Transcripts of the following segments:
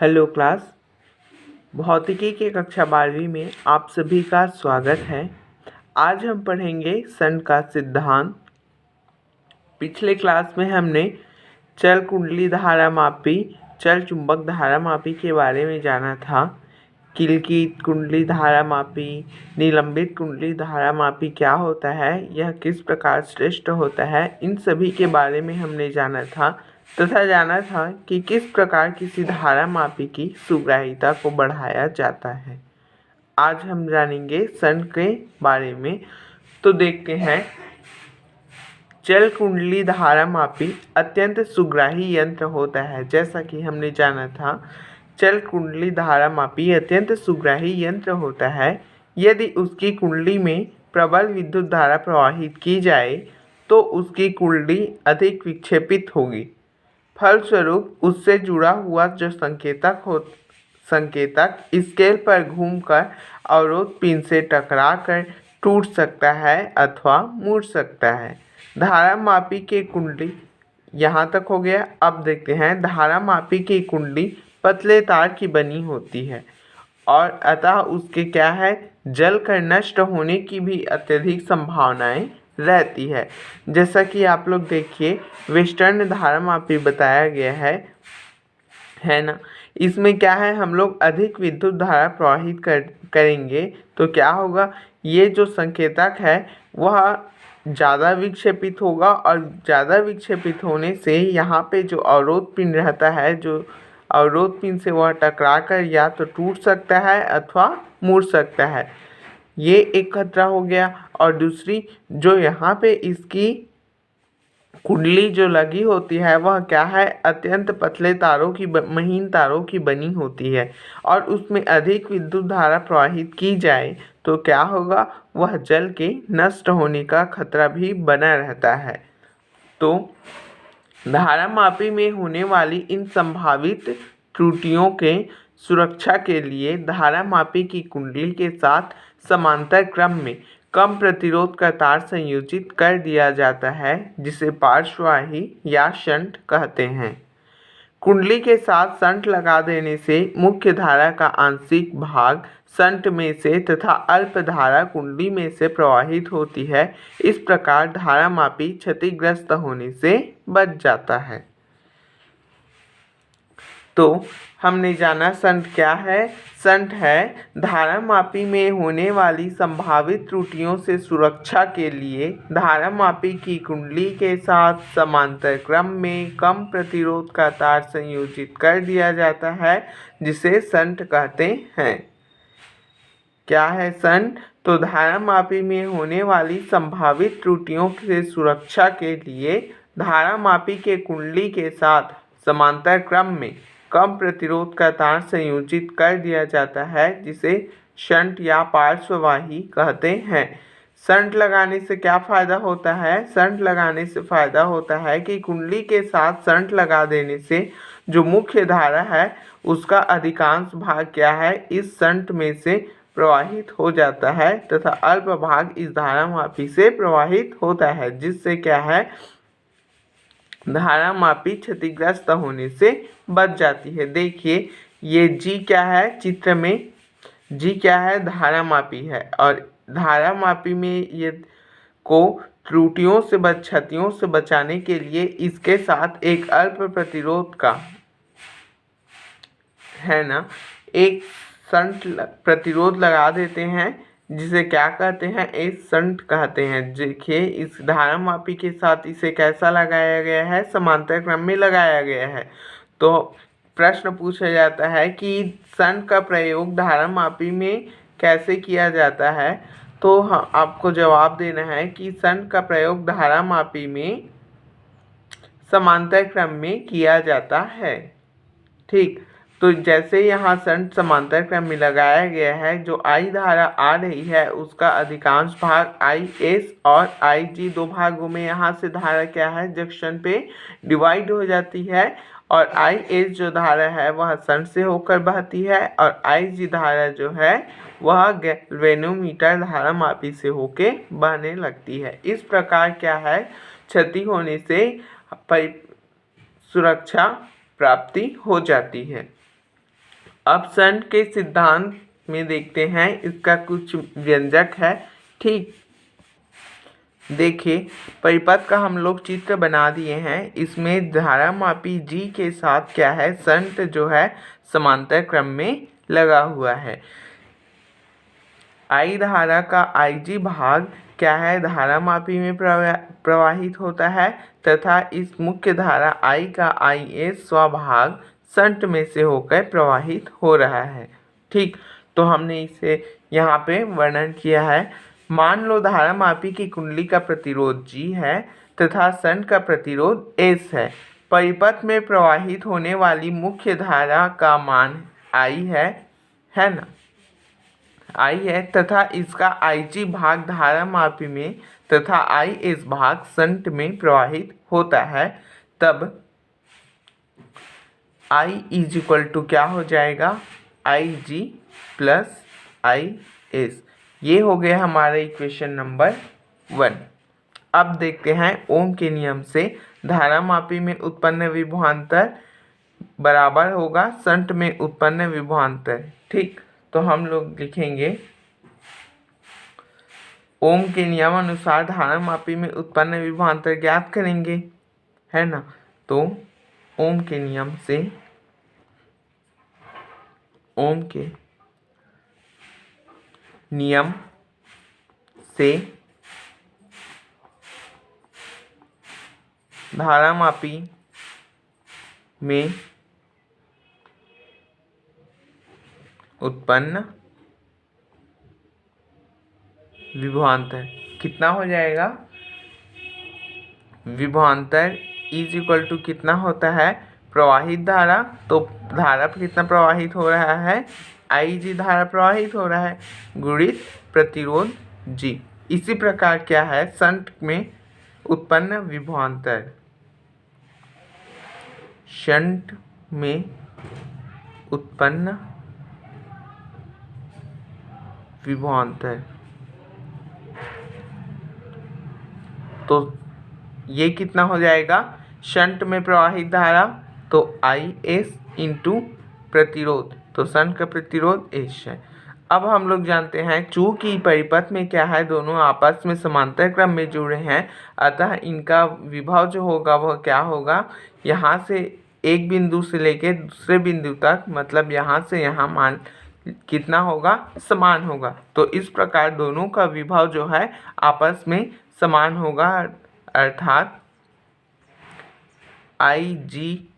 Hello class. भौतिकी की कक्षा 12वीं में आप सभी का स्वागत है। आज हम पढ़ेंगे सन का सिद्धांत। पिछले क्लास में हमने चल कुंडली धारामापी, चल चुंबक धारामापी के बारे में जाना था। किलकित कुंडली धारामापी, निलंबित कुंडली धारामापी क्या होता है, यह किस प्रकार श्रेष्ठ होता है, इन सभी के बारे में हमने जाना था तथा जाना था कि किस प्रकार किसी धारामापी की सुग्राह्यता को बढ़ाया जाता है। आज हम जानेंगे सन के बारे में। तो देखते हैं, चल कुंडली धारामापी अत्यंत सुग्राही यंत्र होता है। जैसा कि हमने जाना था, चल कुंडली धारामापी अत्यंत सुग्राही यंत्र होता है। यदि उसकी कुंडली में प्रबल विद्युत धारा प्रवाहित की जाए तो उसकी कुंडली अधिक विक्षेपित होगी। फलस्वरूप उससे जुड़ा हुआ जो संकेतक स्केल पर घूमकर अवरोध पिन से टकराकर टूट सकता है अथवा मुड़ सकता है। धारामापी की कुंडली यहाँ तक हो गया। अब देखते हैं, धारामापी की कुंडली पतले तार की बनी होती है और अतः उसके क्या है, जलकर नष्ट होने की भी अत्यधिक संभावनाएं रहती है। जैसा कि आप लोग देखिए, वेस्टर्न धारामापी बताया गया है ना। इसमें क्या है, हम लोग अधिक विद्युत धारा प्रवाहित करेंगे तो क्या होगा, ये जो संकेतक है वह ज़्यादा विक्षेपित होगा और ज़्यादा विक्षेपित होने से यहाँ पे जो अवरोध पिन रहता है, जो अवरोध पिन से वह टकरा कर या तो टूट सकता है अथवा मुड़ सकता है। ये एक खतरा हो गया। और दूसरी, जो यहाँ पे इसकी कुंडली जो लगी होती है वह क्या है, अत्यंत पतले तारों की महीन तारों की बनी होती है और उसमें अधिक विद्युत धारा प्रवाहित की जाए तो क्या होगा, वह जल के नष्ट होने का खतरा भी बना रहता है। तो धारामापी में होने वाली इन संभावित त्रुटियों के सुरक्षा के लिए धारामापी की कुंडली के साथ समांतर क्रम में कम प्रतिरोध का तार संयोजित कर दिया जाता है, जिसे पार्श्ववाही या शंट कहते हैं। कुंडली के साथ शंट लगा देने से मुख्य धारा का आंशिक भाग शंट में से तथा अल्प धारा कुंडली में से प्रवाहित होती है। इस प्रकार धारामापी क्षतिग्रस्त होने से बच जाता है। तो हमने जाना शंट क्या है। शंट है धारामापी में होने वाली संभावित त्रुटियों से सुरक्षा के लिए धारामापी की कुंडली के साथ समांतर क्रम में कम प्रतिरोध का तार संयोजित कर दिया जाता है, जिसे शंट कहते हैं। क्या है शंट? तो धारामापी में होने वाली संभावित त्रुटियों से सुरक्षा के लिए धारामापी के कुंडली के साथ समांतर क्रम में कम प्रतिरोध का तार संयोजित कर दिया जाता है, जिसे शंट या पार्श्ववाही कहते हैं। शंट लगाने से क्या फ़ायदा होता है? शंट लगाने से फ़ायदा होता है कि कुंडली के साथ शंट लगा देने से जो मुख्य धारा है उसका अधिकांश भाग क्या है, इस शंट में से प्रवाहित हो जाता है तथा अल्प भाग इस धारामापी से प्रवाहित होता है, जिससे क्या है, धारामापी क्षतिग्रस्त होने से बच जाती है। देखिए, ये जी क्या है चित्र में, जी क्या है, धारामापी है और धारामापी में ये को त्रुटियों से क्षतियों से बचाने के लिए इसके साथ एक अल्प प्रतिरोध का है ना, एक शंट प्रतिरोध लगा देते हैं, जिसे क्या कहते हैं, एक शंट कहते हैं। देखिए, इस धारामापी के साथ इसे कैसा लगाया गया है, समांतर क्रम में लगाया गया है। तो प्रश्न पूछा जाता है कि शंट का प्रयोग धारामापी में कैसे किया जाता है। तो आपको जवाब देना है कि शंट का प्रयोग धारामापी में समांतर क्रम में किया जाता है। ठीक, तो जैसे यहाँ शंट समांतर क्रम में लगाया गया है, जो आई धारा आ रही है उसका अधिकांश भाग आई एस और आई जी दो भागों में यहाँ से धारा क्या है, जंक्शन पे डिवाइड हो जाती है और आई एस जो धारा है वह शंट से होकर बहती है और आई जी धारा जो है वह गैल्वेनोमीटर धारामापी से होके बहने लगती है। इस प्रकार क्या है, क्षति होने से सुरक्षा प्राप्ति हो जाती है। अब शंट के सिद्धांत में देखते हैं, इसका कुछ व्यंजक है। ठीक, देखिए परिपथ का हम लोग चित्र बना दिए हैं। इसमें धारामापी जी के साथ क्या है, शंट जो है समांतर क्रम में लगा हुआ है। आई धारा का आई जी भाग क्या है, धारामापी में प्रवाहित होता है तथा इस मुख्य धारा आई का आई एस स्वभाग शंट में से होकर प्रवाहित हो रहा है। ठीक, तो हमने इसे यहाँ पे वर्णन किया है। मान लो धारामापी की कुंडली का प्रतिरोध G है तथा शंट का प्रतिरोध S है। परिपथ में प्रवाहित होने वाली मुख्य धारा का मान I है ना, I है तथा इसका IG भाग धारामापी में तथा IS भाग शंट में प्रवाहित होता है। तब I इज इक्वल टू क्या हो जाएगा, IG प्लस IS। ये हो गया हमारा इक्वेशन नंबर 1। अब देखते हैं ओम के नियम से धारामापी में उत्पन्न विभवांतर बराबर होगा शंट में उत्पन्न विभवांतर। ठीक, तो हम लोग लिखेंगे ओम के नियम अनुसार धारामापी में उत्पन्न विभवांतर ज्ञात करेंगे, है ना। तो ओम के नियम से धारामापी में उत्पन्न विभवांतर कितना हो जाएगा, विभवांतर इज इक्वल टू कितना होता है, प्रवाहित धारा, तो धारा पर कितना प्रवाहित हो रहा है, आई जी धारा प्रवाहित हो रहा है, गुणित प्रतिरोध जी। इसी प्रकार क्या है, शंट में उत्पन्न विभवांतर, शंट में उत्पन्न विभवांतर, तो ये कितना हो जाएगा, शंट में प्रवाहित धारा तो आई एस इंटू प्रतिरोध, तो शंट का प्रतिरोध एस है। अब हम लोग जानते हैं चूंकि परिपथ में क्या है, दोनों आपस में समांतर क्रम में जुड़े हैं, अतः इनका विभव जो होगा वह क्या होगा, यहाँ से एक बिंदु से लेकर दूसरे बिंदु तक, मतलब यहाँ से यहाँ मान कितना होगा, समान होगा। तो इस प्रकार दोनों का विभव जो है आपस में समान होगा, अर्थात I G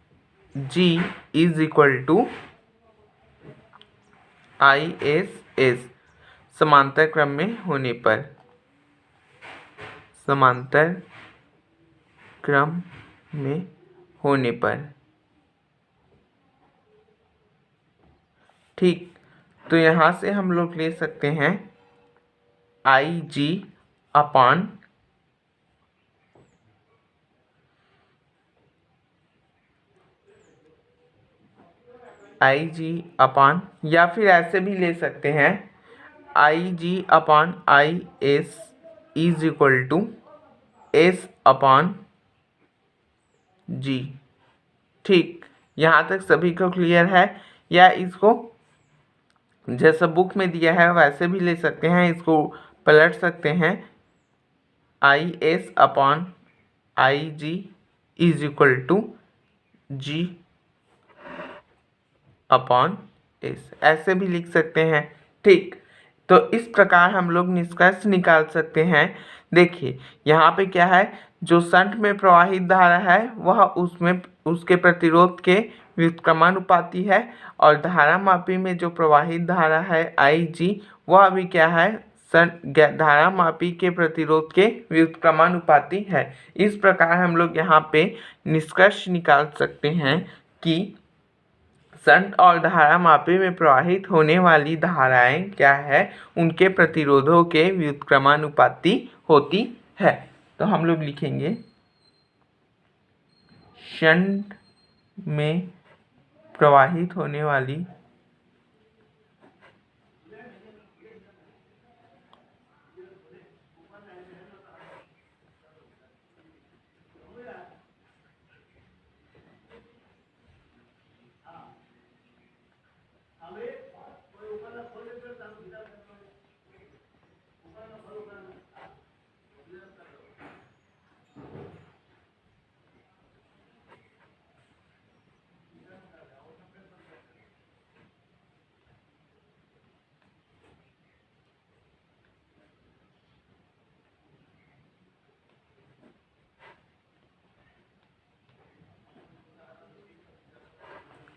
is equal to I S समांतर क्रम में होने पर, समांतर क्रम में होने पर। ठीक, तो यहाँ से हम लोग ले सकते हैं आई जी अपान या फिर ऐसे भी ले सकते हैं I G upon I S is equal to S upon G. ठीक, यहाँ तक सभी को क्लियर है, या इसको जैसा बुक में दिया है वैसे भी ले सकते हैं, इसको पलट सकते हैं, I S upon I G is equal to G upon S, ऐसे भी लिख सकते हैं। ठीक, तो इस प्रकार हम लोग निष्कर्ष निकाल सकते हैं। देखिए यहाँ पे क्या है, जो शंट में प्रवाहित धारा है वह उसमें उसके प्रतिरोध के व्युत्क्रमानुपाती है, और धारामापी में जो प्रवाहित धारा है आई जी वह भी क्या है, धारामापी के प्रतिरोध के व्युत्क्रमानुपाती है। इस प्रकार हम लोग यहाँ पे निष्कर्ष निकाल सकते हैं कि शंट और धारामापी में प्रवाहित होने वाली धाराएं क्या है, उनके प्रतिरोधों के व्युत्क्रमानुपाती होती है। तो हम लोग लिखेंगे शंट में प्रवाहित होने वाली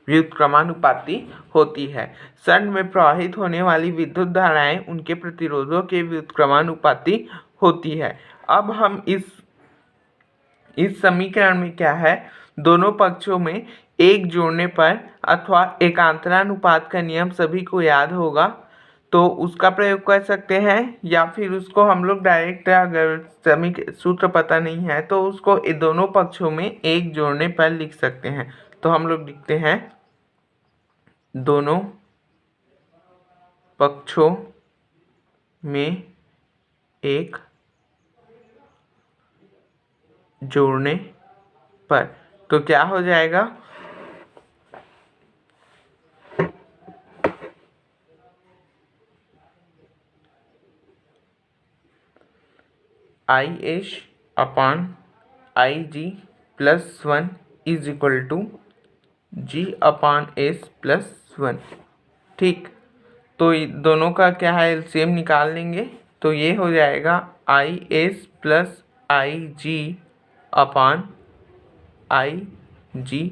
व्युत्क्रमानुपाती होती है। शंट में प्रवाहित होने वाली विद्युत धाराएं उनके प्रतिरोधों के व्युत्क्रमानुपाती होती है। अब हम इस समीकरण में क्या है, दोनों पक्षों में एक जोड़ने पर अथवा एकांतरानुपात का नियम सभी को याद होगा, तो उसका प्रयोग कर सकते हैं, या फिर उसको हम लोग डायरेक्ट, अगर सूत्र पता नहीं है तो उसको दोनों पक्षों में एक जोड़ने पर लिख सकते हैं। तो हम लोग लिखते हैं दोनों पक्षों में एक जोड़ने पर, तो क्या हो जाएगा, IS upon IG plus 1 is equal to G upon S plus 1। ठीक, तो दोनों का क्या है, एलसीएम निकाल लेंगे, तो ये हो जाएगा IS plus IG upon IG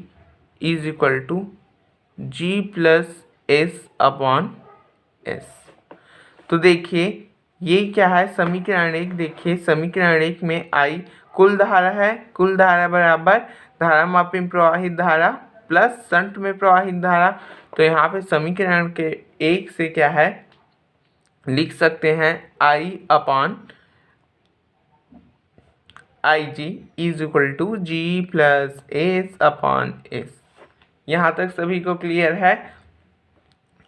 is equal to G plus S upon S। तो देखिए ये क्या है, समीकरण 1। देखिए समीकरण 1 में I कुल धारा है, कुल धारा बराबर धारामापी में प्रवाहित धारा प्लस शंट में प्रवाहित धारा। तो यहाँ पे समीकरण के 1 से क्या है, लिख सकते हैं I upon IG is equal to G plus S upon S। यहाँ तक सभी को क्लियर है।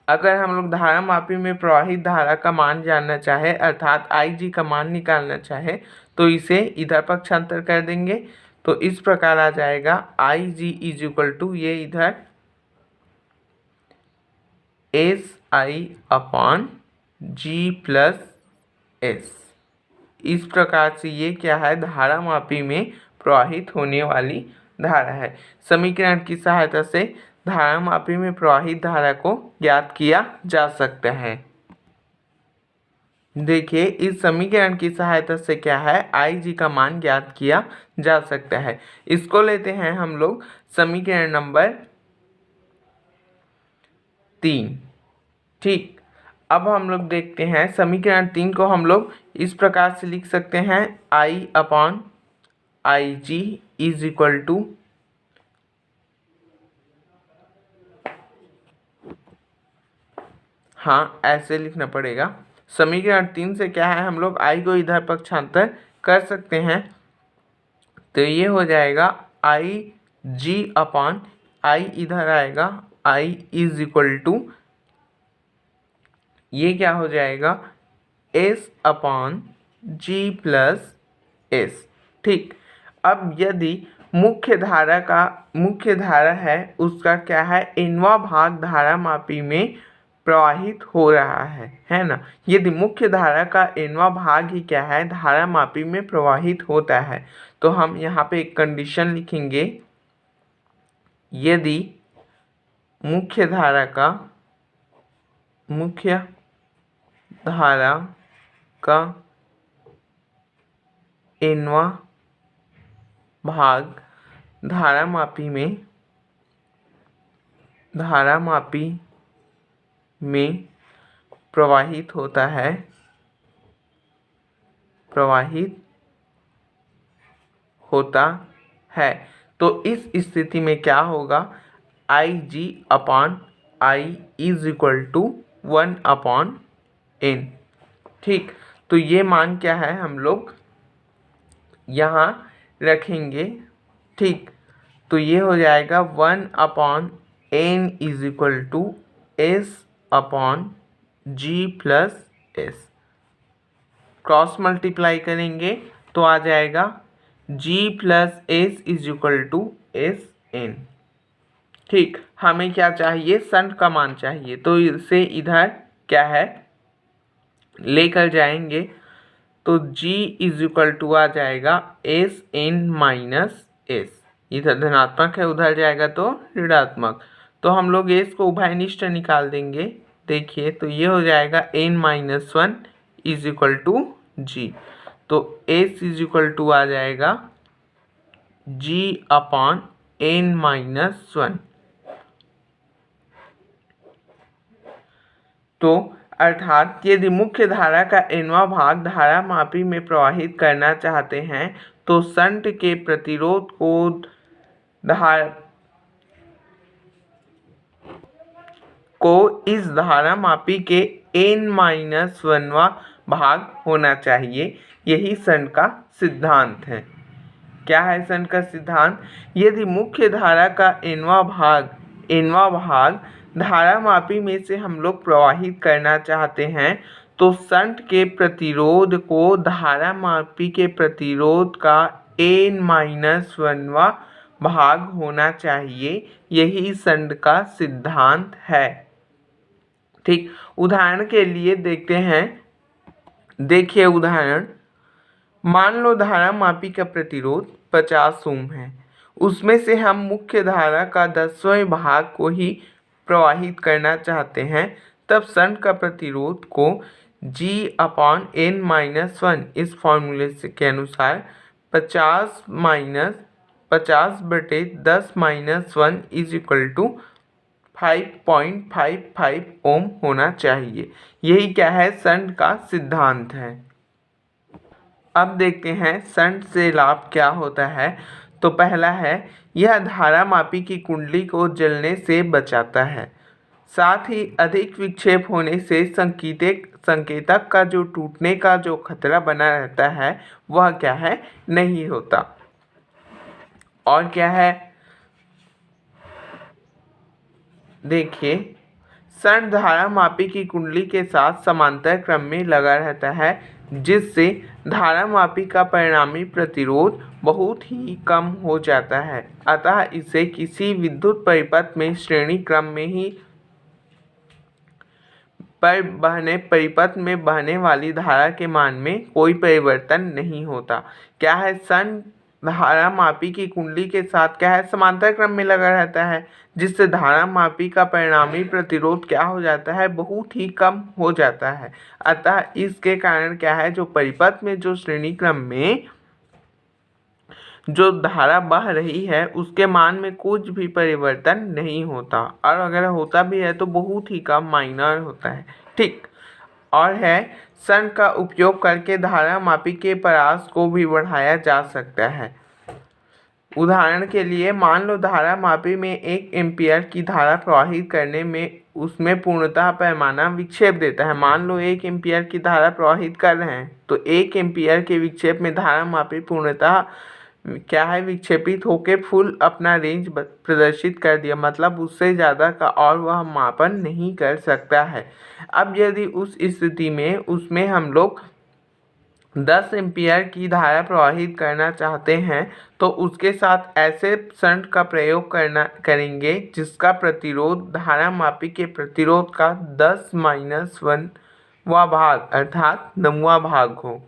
अगर हम लोग धारामापी में प्रवाहित धारा का मान जानना चाहे, अर्थात IG का मान निकालना चाहे, तो इसे इधर पक्षांतर कर देंगे, तो इस प्रकार आ जाएगा IG इज इक्वल टू, ये इधर SI upon G plus S। इस प्रकार से ये क्या है, धारामापी में प्रवाहित होने वाली धारा है। समीकरण की सहायता से धारामापी में प्रवाहित धारा को ज्ञात किया जा सकता है। देखिए इस समीकरण की सहायता से क्या है, IG का मान ज्ञात किया जा सकता है। इसको लेते हैं हम लोग समीकरण नंबर 3। ठीक, अब हम लोग देखते हैं समीकरण 3 को हम लोग इस प्रकार से लिख सकते हैं I upon IG is equal to, हाँ ऐसे लिखना पड़ेगा। समीकरण 3 से क्या है, हम लोग I को इधर पक्षांतर कर सकते हैं, तो ये हो जाएगा IG अपॉन I इधर आएगा, I इज इक्वल टू, ये क्या हो जाएगा, S upon G plus S। ठीक, अब यदि मुख्य धारा है उसका क्या है, nवां भाग धारामापी में प्रवाहित हो रहा है ना। यदि मुख्य धारा का nवां भाग ही क्या है, धारामापी में प्रवाहित होता है, तो हम यहाँ पे एक कंडीशन लिखेंगे, यदि मुख्य धारा का nवां भाग धारामापी में प्रवाहित होता है, तो इस स्थिति में क्या होगा, IG upon I is equal to 1 upon n। ठीक, तो ये मान क्या है, हम लोग यहाँ रखेंगे। ठीक, तो ये हो जाएगा 1 upon n is equal to S upon G plus S। Cross multiply करेंगे तो आ जाएगा G plus S is equal to SN। ठीक, हमें क्या चाहिए, शंट का मान चाहिए, तो इसे इधर क्या है लेकर जाएंगे, तो G इज इक्वल टू आ जाएगा SN माइनस S। इधर धनात्मक है, उधर जाएगा तो ऋणात्मक, तो हम लोग S को उभयनिष्ठ निकाल देंगे। देखिए तो ये हो जाएगा n minus 1 is equal to G, तो S इज इक्वल टू आ जाएगा G अपॉन n माइनस 1। तो अर्थात यदि मुख्य धारा का nवां भाग धारा मापी में प्रवाहित करना चाहते हैं तो शंट के प्रतिरोध को इस धारा मापी के n-1वां भाग होना चाहिए। यही शंट का सिद्धांत है। क्या है शंट का सिद्धांत? यदि मुख्य धारा का nवां भाग धारा मापी में से हम लोग प्रवाहित करना चाहते हैं तो शंट के प्रतिरोध को धारा मापी के प्रतिरोध का n-1वां भाग होना चाहिए। यही शंट का सिद्धांत है। ठीक, उदाहरण के लिए देखते हैं। देखिए उदाहरण, मान लो धारा मापी का प्रतिरोध 50 ओम है। उसमें से हम मुख्य धारा का 10वें भाग को ही प्रवाहित करना चाहते हैं। तब शंट का प्रतिरोध को G/n-1 इस फॉर्मूले के अनुसार 50/10-1 = 5.55 ओम होना चाहिए। यही क्या है? शंट का सिद्धांत है। अब देखते हैं शंट से लाभ क्या होता है। तो पहला है, यह धारा मापी की कुंडली को जलने से बचाता है। साथ ही अधिक विक्षेप होने से संकेतक का जो टूटने का जो खतरा बना रहता है वह क्या है? नहीं होता। और क्या है? देखिए, शंट धारा मापी की कुंडली के साथ समांतर क्रम में लगा रहता है, जिससे धारा मापी का परिणामी प्रतिरोध बहुत ही कम हो जाता है। अतः इसे किसी विद्युत परिपथ में श्रेणी क्रम में ही परिपथ में बहने वाली धारा के मान में कोई परिवर्तन नहीं होता। क्या है? शंट धारा मापी की कुंडली के साथ क्या है? समांतर क्रम में लगा रहता है, जिससे धारा मापी का परिणामी प्रतिरोध क्या हो जाता है? बहुत ही कम हो जाता है। अतः इसके कारण क्या है? जो परिपथ में जो श्रेणी क्रम में जो धारा बह रही है उसके मान में कुछ भी परिवर्तन नहीं होता, और अगर होता भी है तो बहुत ही कम, माइनर होता है। ठीक, और है, शंट का उपयोग करके धारा मापी के परास को भी बढ़ाया जा सकता है। उदाहरण के लिए मान लो धारा मापी में 1 एम्पीयर की धारा प्रवाहित करने में उसमें पूर्णतः पैमाना विक्षेप देता है। मान लो 1 एम्पीयर की धारा प्रवाहित कर रहे हैं तो 1 एम्पीयर के विक्षेप में धारा मापी पूर्णतः क्या है? विक्षेपित होकर फुल अपना रेंज प्रदर्शित कर दिया, मतलब उससे ज़्यादा का और वह मापन नहीं कर सकता है। अब यदि उस स्थिति में उसमें हम लोग 10 एम्पीयर की धारा प्रवाहित करना चाहते हैं तो उसके साथ ऐसे शंट का प्रयोग करेंगे जिसका प्रतिरोध धारा मापी के प्रतिरोध का 10-1वां भाग अर्थात 9वां भाग हो।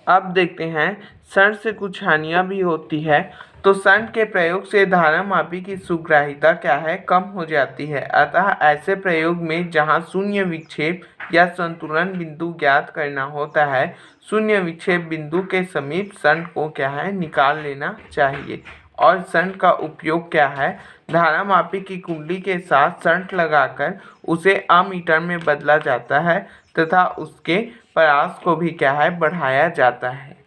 अब देखते हैं शंट से कुछ हानियाँ भी होती है। तो शंट के प्रयोग से धारा मापी की सुग्राह्यता क्या है? कम हो जाती है। अतः ऐसे प्रयोग में जहाँ शून्य विक्षेप या संतुलन बिंदु ज्ञात करना होता है, शून्य विक्षेप बिंदु के समीप शंट को क्या है? निकाल लेना चाहिए। और शंट का उपयोग क्या है? धारा मापी की कुंडली के साथ शंट लगाकर उसे अमीटर में बदला जाता है तथा उसके परास को भी क्या है? बढ़ाया जाता है।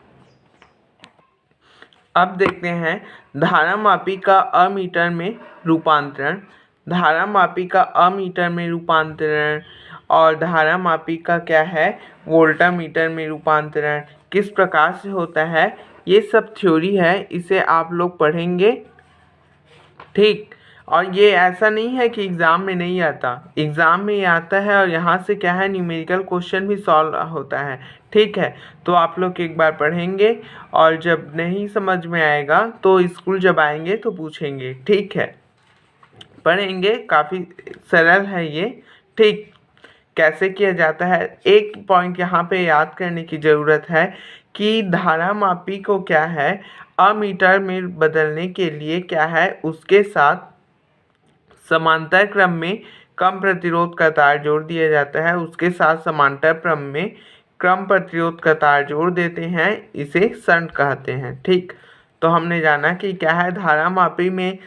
अब देखते हैं धारा मापी का अमीटर में रूपांतरण। धारा मापी का अमीटर में रूपांतरण और धारा मापी का क्या है? वोल्टामीटर में रूपांतरण किस प्रकार से होता है? ये सब थ्योरी है, इसे आप लोग पढ़ेंगे। ठीक, और ये ऐसा नहीं है कि एग्ज़ाम में नहीं आता, एग्ज़ाम में आता है और यहाँ से क्या है? न्यूमेरिकल क्वेश्चन भी सॉल्व होता है। ठीक है, तो आप लोग एक बार पढ़ेंगे और जब नहीं समझ में आएगा तो स्कूल जब आएंगे तो पूछेंगे। ठीक है, पढ़ेंगे, काफ़ी सरल है ये। ठीक, कैसे किया जाता है? एक पॉइंट यहाँ पे याद करने की ज़रूरत है कि धारा मापी को क्या है? अमीटर में बदलने के लिए क्या है? उसके साथ समांतर क्रम में कम प्रतिरोध का तार जोड़ दिया जाता है, उसके साथ समांतर क्रम में कम प्रतिरोध का तार जोड़ देते हैं, इसे शंट कहते हैं। ठीक, तो हमने जाना कि क्या है? धारा मापी में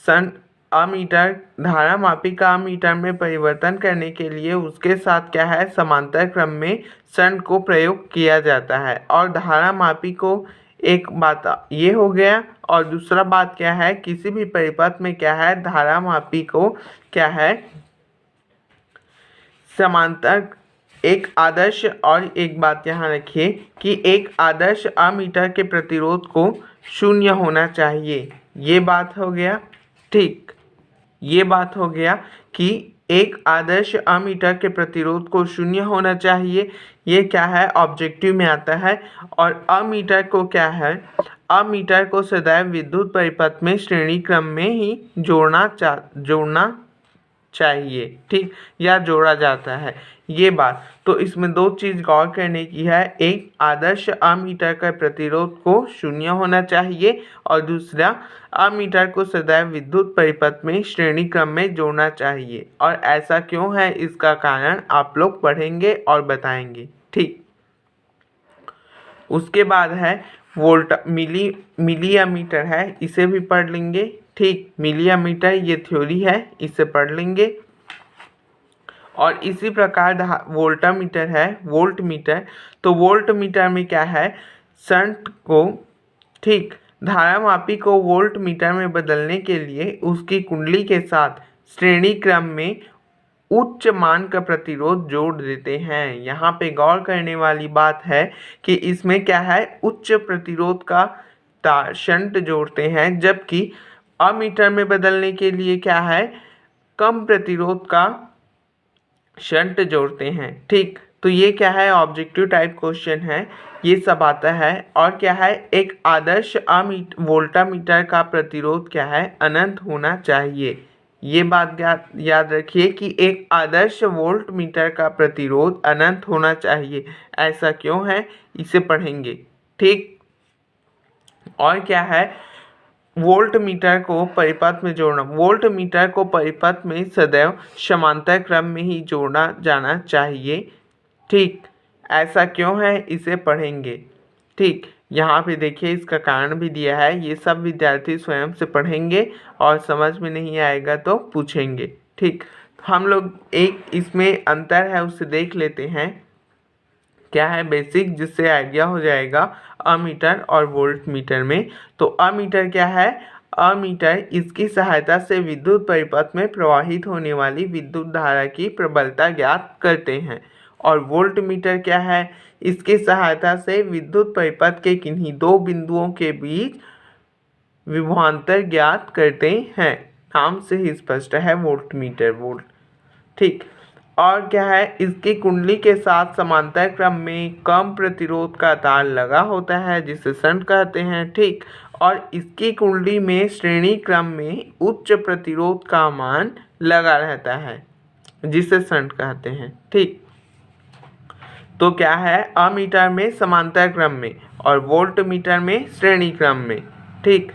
शंट अमीटर धारामापी का अमीटर में परिवर्तन करने के लिए उसके साथ क्या है समांतर क्रम में शंट को प्रयोग किया जाता है। और धारामापी को एक बात ये हो गया, और दूसरा बात क्या है किसी भी परिपथ में क्या है धारामापी को क्या है समांतर एक आदर्श, और एक बात यहाँ रखिए कि एक आदर्श अमीटर के प्रतिरोध को 0 होना चाहिए। ये बात हो गया, ठीक, ये बात हो गया कि एक आदर्श अमीटर के प्रतिरोध को 0 होना चाहिए। ये क्या है ऑब्जेक्टिव में आता है। और अमीटर को क्या है, अमीटर को सदैव विद्युत परिपथ में श्रेणी क्रम में ही जोड़ना चाहिए, ठीक, या जोड़ा जाता है ये बात। तो इसमें दो चीज़ गौर करने की है, एक आदर्श अमीटर का प्रतिरोध को 0 होना चाहिए और दूसरा अमीटर को सदैव विद्युत परिपथ में श्रेणी क्रम में जोड़ना चाहिए। और ऐसा क्यों है इसका कारण आप लोग पढ़ेंगे और बताएंगे, ठीक। उसके बाद है वोल्ट मिली अमीटर है, इसे भी पढ़ लेंगे, ठीक। मिली अमीटर ये थ्योरी है, इसे पढ़ लेंगे। और इसी प्रकार वोल्टामीटर है, वोल्ट मीटर। तो वोल्ट मीटर में क्या है शंट को, ठीक, धारामापी को वोल्ट मीटर में बदलने के लिए उसकी कुंडली के साथ श्रेणी क्रम में उच्च मान का प्रतिरोध जोड़ देते हैं। यहाँ पे गौर करने वाली बात है कि इसमें क्या है उच्च प्रतिरोध का शंट जोड़ते हैं, जबकि अमीटर में बदलने के लिए क्या है कम प्रतिरोध का शंट जोड़ते हैं, ठीक। तो ये क्या है ऑब्जेक्टिव टाइप क्वेश्चन है, ये सब आता है। और क्या है एक आदर्श वोल्टामीटर का प्रतिरोध क्या है अनंत होना चाहिए। ये बात याद रखिए कि एक आदर्श वोल्ट मीटर का प्रतिरोध अनंत होना चाहिए। ऐसा क्यों है इसे पढ़ेंगे, ठीक। और क्या है वोल्ट मीटर को परिपथ में जोड़ना, वोल्ट मीटर को परिपथ में सदैव समांतर क्रम में ही जोड़ा जाना चाहिए, ठीक। ऐसा क्यों है इसे पढ़ेंगे, ठीक। यहाँ पे देखिए इसका कारण भी दिया है, ये सब विद्यार्थी स्वयं से पढ़ेंगे और समझ में नहीं आएगा तो पूछेंगे, ठीक। हम लोग एक इसमें अंतर है उसे देख लेते हैं, क्या है बेसिक, जिससे आइडिया हो जाएगा अमीटर और वोल्ट मीटर में। तो अमीटर क्या है, अमीटर इसकी सहायता से विद्युत परिपथ में प्रवाहित होने वाली विद्युत धारा की प्रबलता ज्ञात करते हैं। और वोल्ट मीटर क्या है, इसकी सहायता से विद्युत परिपथ के किन्हीं दो बिंदुओं के बीच विभवांतर ज्ञात करते हैं। नाम से ही स्पष्ट है वोल्ट मीटर, वोल्ट, ठीक। और क्या है इसकी कुंडली के साथ समांतर क्रम में कम प्रतिरोध का तार लगा होता है जिसे शंट कहते हैं, ठीक। और इसकी कुंडली में श्रेणी क्रम में उच्च प्रतिरोध का मान लगा रहता है जिसे शंट कहते हैं, ठीक। तो क्या है अमीटर में समांतर क्रम में और वोल्ट मीटर में श्रेणी क्रम में, ठीक।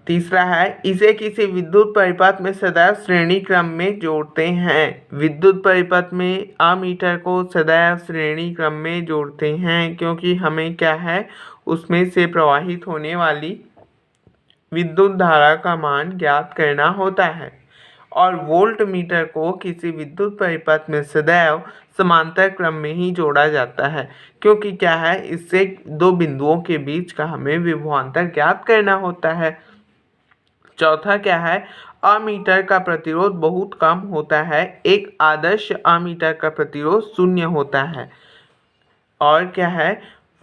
तीसरा है इसे किसी विद्युत परिपथ में सदैव श्रेणी क्रम में जोड़ते हैं। विद्युत परिपथ में अमीटर को सदैव श्रेणी क्रम में जोड़ते हैं क्योंकि हमें क्या है उसमें से प्रवाहित होने वाली विद्युत धारा का मान ज्ञात करना होता है। और वोल्ट मीटर को किसी विद्युत परिपथ में सदैव समांतर क्रम में ही जोड़ा जाता है क्योंकि क्या है इससे दो बिंदुओं के बीच का हमें विभवांतर ज्ञात करना होता है। चौथा क्या है अमीटर का प्रतिरोध बहुत कम होता है, एक आदर्श अमीटर का प्रतिरोध 0 होता है। और क्या है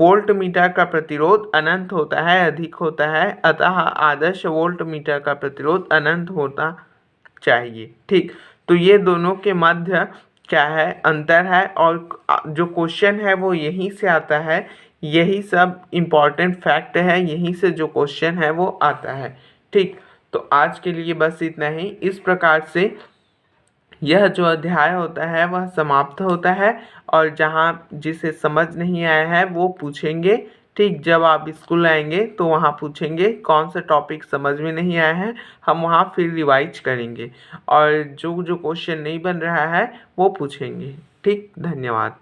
वोल्ट मीटर का प्रतिरोध अनंत होता है, अधिक होता है, अतः आदर्श वोल्ट मीटर का प्रतिरोध अनंत होता चाहिए, ठीक। तो ये दोनों के मध्य क्या है अंतर है और जो क्वेश्चन है वो यहीं से आता है, यही सब इम्पॉर्टेंट फैक्ट है, यहीं से जो क्वेश्चन है वो आता है, ठीक। तो आज के लिए बस इतना ही। इस प्रकार से यह जो अध्याय होता है वह समाप्त होता है और जहाँ जिसे समझ नहीं आया है वो पूछेंगे, ठीक। जब आप स्कूल आएंगे तो वहाँ पूछेंगे कौन सा टॉपिक समझ में नहीं आया है, हम वहाँ फिर रिवाइज करेंगे और जो क्वेश्चन नहीं बन रहा है वो पूछेंगे, ठीक। धन्यवाद।